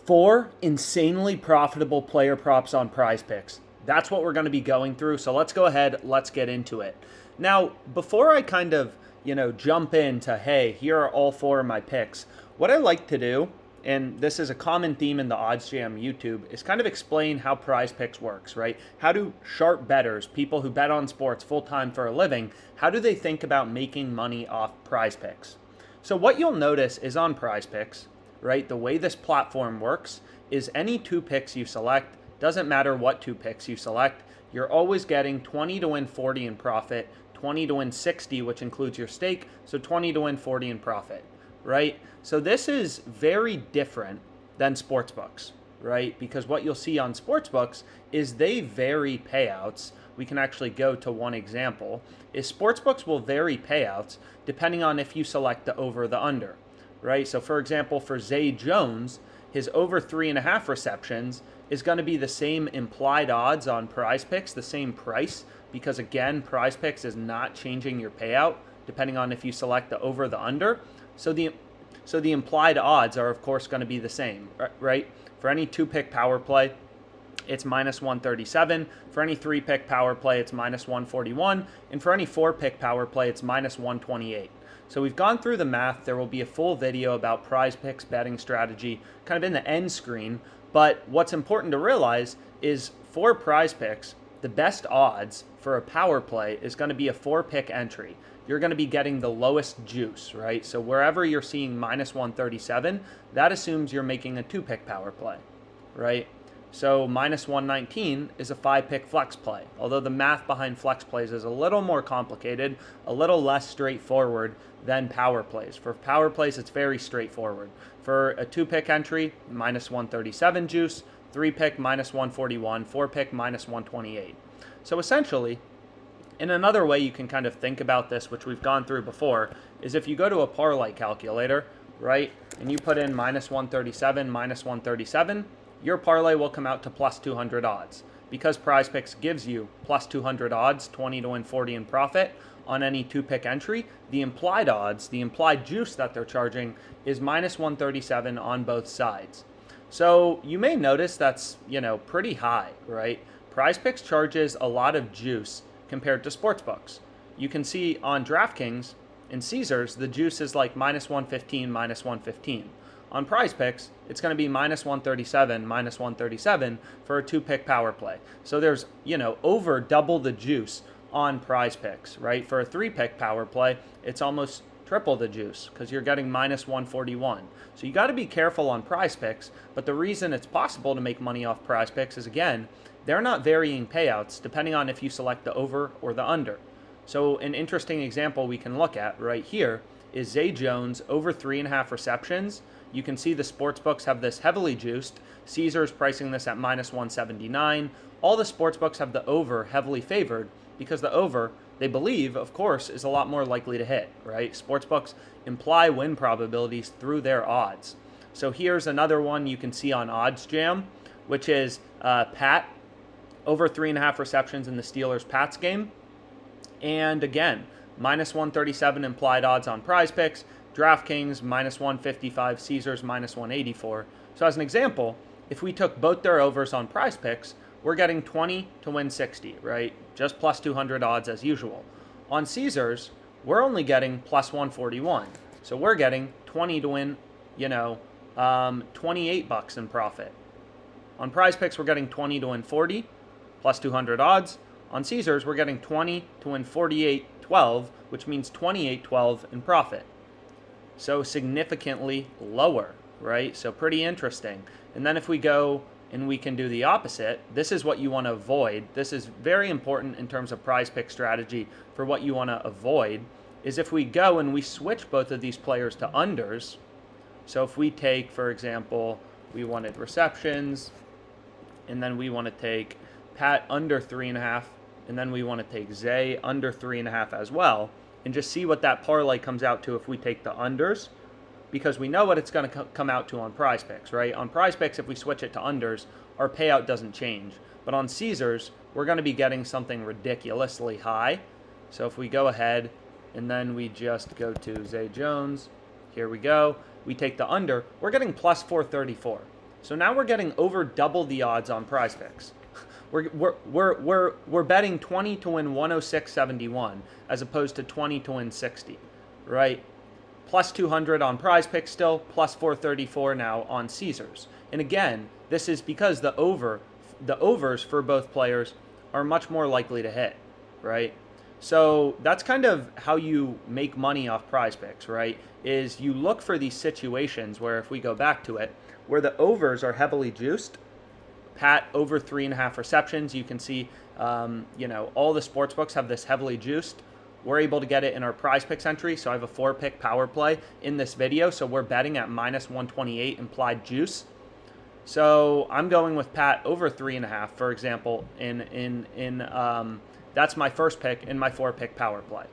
4 insanely profitable player props on PrizePicks. That's what we're going to be going through. So let's go ahead, let's get into it. Now, before I kind of, jump into, hey, here are all 4 of my picks, what I like to do, and this is a common theme in the OddsJam YouTube, is kind of explain how PrizePicks works, right? How do sharp bettors, people who bet on sports full-time for a living, how do they think about making money off PrizePicks? So what you'll notice is on PrizePicks, right, the way this platform works is any 2 picks you select, doesn't matter what 2 picks you select, you're always getting 20 to win 40 in profit, 20 to win 60, which includes your stake, so 20 to win 40 in profit, right? So this is very different than sportsbooks, right? Because what you'll see on sportsbooks is they vary payouts. We can actually go to one example, is sportsbooks will vary payouts depending on if you select the over or the under, right? So for example, for Zay Jones, his over 3.5 receptions is going to be the same implied odds on PrizePicks, the same price, because again, PrizePicks is not changing your payout depending on if you select the over or the under. So the implied odds are of course going to be the same, right? For any 2-pick power play, it's minus 137. For any 3-pick power play, it's minus 141. And for any 4-pick power play, it's minus 128. So we've gone through the math. There will be a full video about PrizePicks betting strategy kind of in the end screen. But what's important to realize is for PrizePicks, the best odds for a power play is going to be a 4-pick entry. You're going to be getting the lowest juice, right? So wherever you're seeing minus 137, that assumes you're making a 2-pick power play, right? So minus 119 is a 5-pick flex play, although the math behind flex plays is a little more complicated, a little less straightforward than power plays. For power plays, it's very straightforward. For a 2-pick entry, minus 137 juice, 3-pick minus 141, 4-pick minus 128. So essentially, in another way you can kind of think about this, which we've gone through before, is if you go to a parlay calculator, right, and you put in minus 137, your parlay will come out to plus 200 odds. Because PrizePicks gives you plus 200 odds, 20 to win 40 in profit on any 2-pick entry, the implied odds, the implied juice that they're charging is minus 137 on both sides. So you may notice that's, pretty high, right? PrizePicks charges a lot of juice compared to sportsbooks. You can see on DraftKings and Caesars, the juice is like minus 115, minus 115. On PrizePicks, it's going to be minus 137, minus 137 for a 2-pick power play. So there's, over double the juice on PrizePicks, right? For a 3-pick power play, it's almost triple the juice because you're getting minus 141. So you got to be careful on PrizePicks, but the reason it's possible to make money off PrizePicks is, again, they're not varying payouts depending on if you select the over or the under. So an interesting example we can look at right here is Zay Jones over 3.5 receptions. You can see the sportsbooks have this heavily juiced. Caesars pricing this at minus 179. All the sportsbooks have the over heavily favored because the over, they believe, of course, is a lot more likely to hit, right? Sportsbooks imply win probabilities through their odds. So here's another one you can see on OddsJam, which is Pat over 3.5 receptions in the Steelers-Pats game. And again, minus 137 implied odds on PrizePicks. DraftKings minus 155, Caesars minus 184. So as an example, if we took both their overs on PrizePicks, we're getting 20 to win 60, right? Just plus 200 odds as usual. On Caesars, we're only getting plus 141. So we're getting 20 to win, $28 in profit. On PrizePicks, we're getting 20 to win 40, plus 200 odds. On Caesars, we're getting 20 to win 48.12, which means 28.12 in profit. So significantly lower, right? So pretty interesting. And then if we go and we can do the opposite, this is what you want to avoid. This is very important in terms of PrizePick strategy for what you want to avoid, is if we go and we switch both of these players to unders. So if we take, for example, we wanted receptions, and then we want to take Pat under 3.5, and then we want to take Zay under 3.5 as well, and just see what that parlay comes out to if we take the unders, because we know what it's going to come out to on PrizePicks, right? On PrizePicks, if we switch it to unders, our payout doesn't change. But on Caesars, we're going to be getting something ridiculously high. So if we go ahead and then we just go to Zay Jones, here we go. We take the under, we're getting plus 434. So now we're getting over double the odds on PrizePicks. We're betting 20 to win 106.71 as opposed to 20 to win 60, right? Plus 200 on PrizePicks still, plus 434 now on Caesars. And again, this is because the overs for both players are much more likely to hit, right? So that's kind of how you make money off PrizePicks, right? Is you look for these situations where, if we go back to it, where the overs are heavily juiced. Pat over 3.5 receptions. You can see, all the sports books have this heavily juiced. We're able to get it in our PrizePicks entry. So I have a 4-pick power play in this video. So we're betting at minus 128 implied juice. So I'm going with Pat over 3.5, for example, that's my first pick in my 4-pick power play.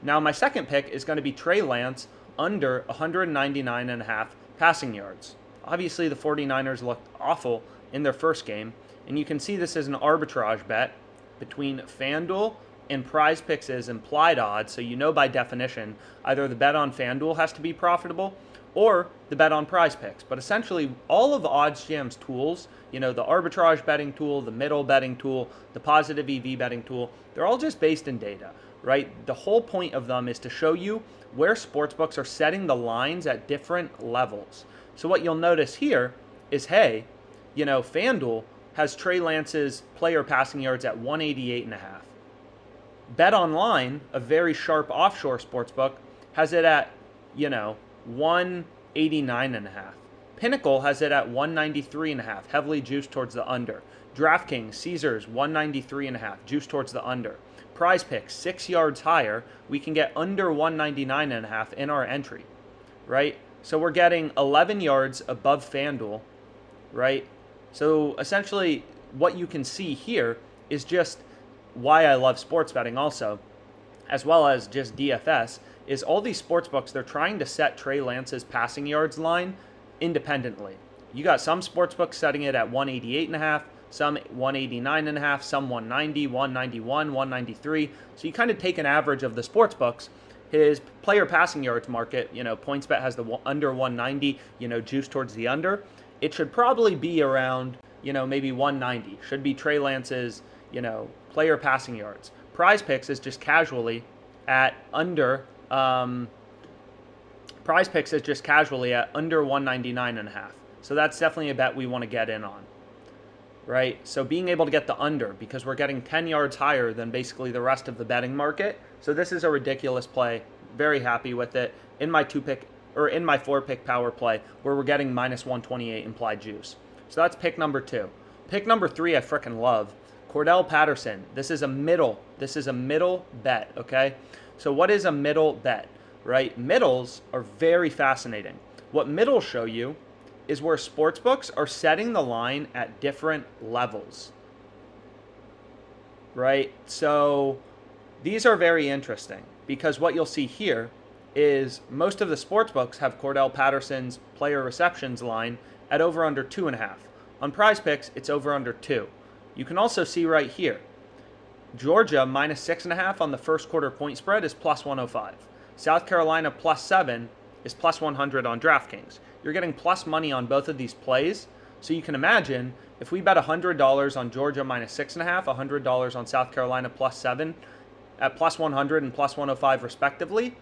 Now my second pick is going to be Trey Lance under 199.5 passing yards. Obviously the 49ers looked awful in their first game, and you can see this is an arbitrage bet between FanDuel and PrizePicks' implied odds. So you know by definition either the bet on FanDuel has to be profitable or the bet on PrizePicks. But essentially all of OddsJam's tools, the arbitrage betting tool, the middle betting tool, the positive EV betting tool, they're all just based in data, right? The whole point of them is to show you where sportsbooks are setting the lines at different levels. So what you'll notice here is, hey, FanDuel has Trey Lance's player passing yards at 188.5. BetOnline, a very sharp offshore sportsbook, has it at, 189.5. Pinnacle has it at 193.5, heavily juiced towards the under. DraftKings, Caesars, 193.5, juiced towards the under. PrizePicks, 6 yards higher, we can get under 199.5 in our entry, right? So we're getting 11 yards above FanDuel, right? So essentially what you can see here is just why I love sports betting also, as well as just DFS, is all these sports books, they're trying to set Trey Lance's passing yards line independently. You got some sports books setting it at 188.5, some 189.5, some 190, 191, 193. So you kind of take an average of the sports books. His player passing yards market, PointsBet has the under 190, juice towards the under. It should probably be around, maybe 190. Should be Trey Lance's, player passing yards. PrizePicks is just casually at under. PrizePicks is just casually at under 199.5. So that's definitely a bet we want to get in on, right? So being able to get the under, because we're getting 10 yards higher than basically the rest of the betting market. So this is a ridiculous play. Very happy with it in my 4-pick power play, where we're getting minus 128 implied juice. So that's pick number 2. Pick number 3 I freaking love. Cordarrelle Patterson. This is a middle bet, okay? So what is a middle bet, right? Middles are very fascinating. What middles show you is where sportsbooks are setting the line at different levels, right? So these are very interesting, because what you'll see here is most of the sportsbooks have Cordarrelle Patterson's player receptions line at over under 2.5. On PrizePicks, it's over under 2. You can also see right here, Georgia minus 6.5 on the first quarter point spread is plus 105. South Carolina plus 7 is plus 100 on DraftKings. You're getting plus money on both of these plays. So you can imagine if we bet $100 on Georgia minus 6.5, $100 on South Carolina plus 7 at plus 100 and plus 105 respectively.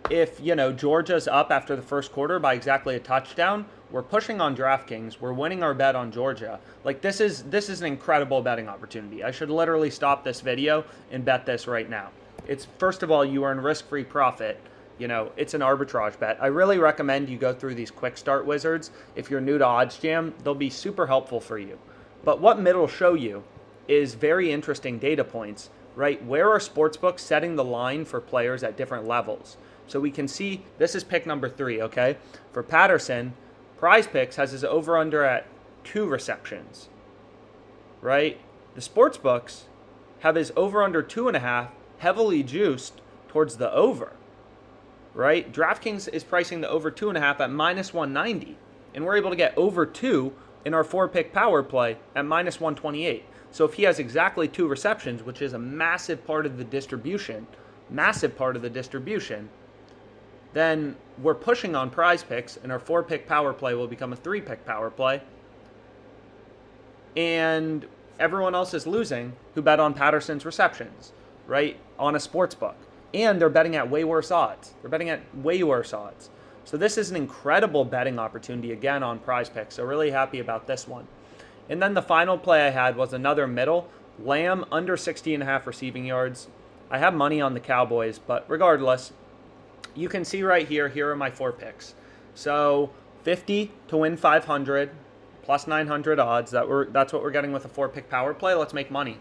If, Georgia's up after the first quarter by exactly a touchdown, we're pushing on DraftKings. We're winning our bet on Georgia. Like, this is an incredible betting opportunity. I should literally stop this video and bet this right now. It's, first of all, you earn risk-free profit. It's an arbitrage bet. I really recommend you go through these quick start wizards. If you're new to OddsJam, they'll be super helpful for you. But what middle show you is very interesting data points, right? Where are sportsbooks setting the line for players at different levels? So we can see, this is pick number 3, okay? For Patterson, PrizePicks has his over-under at 2 receptions, right? The sportsbooks have his over-under 2.5 heavily juiced towards the over, right? DraftKings is pricing the over 2.5 at minus 190, and we're able to get over 2 in our 4-pick power play at minus 128. So if he has exactly 2 receptions, which is a massive part of the distribution, then we're pushing on PrizePicks, and our 4-pick power play will become a 3-pick power play. And everyone else is losing who bet on Patterson's receptions, right, on a sports book. And they're betting at way worse odds. So this is an incredible betting opportunity, again, on PrizePicks. So really happy about this one. And then the final play I had was another middle. Lamb under 60.5 receiving yards. I have money on the Cowboys, but regardless, you can see right here, here are my 4 picks. So 50 to win 500, plus 900 odds. That's what we're getting with a 4-pick power play. Let's make money.